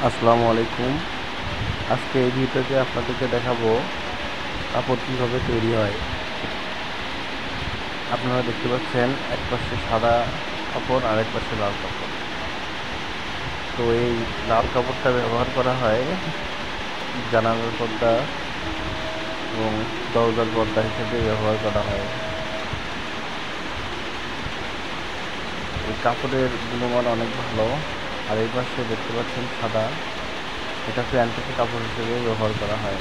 আসসালামু আলাইকুম। আজকে এই ভিডিওতে আপনাদেরকে দেখাবো কাপড় কীভাবে তৈরি হয়। আপনারা দেখতে পাচ্ছেন এক পাশে সাদা কাপড় আর এক পাশে লাল কাপড়। তো এই লাল কাপড়টা ব্যবহার করা হয় জানালার পর্দা এবং দরজার পর্দা হিসেবে ব্যবহার করা হয়। এই কাপড়ের গুণমান অনেক ভালো। আর এই পাশে দেখতে পাচ্ছেন সাদা, এটা প্যান্টের কাপড় হিসেবে ব্যবহার করা হয়।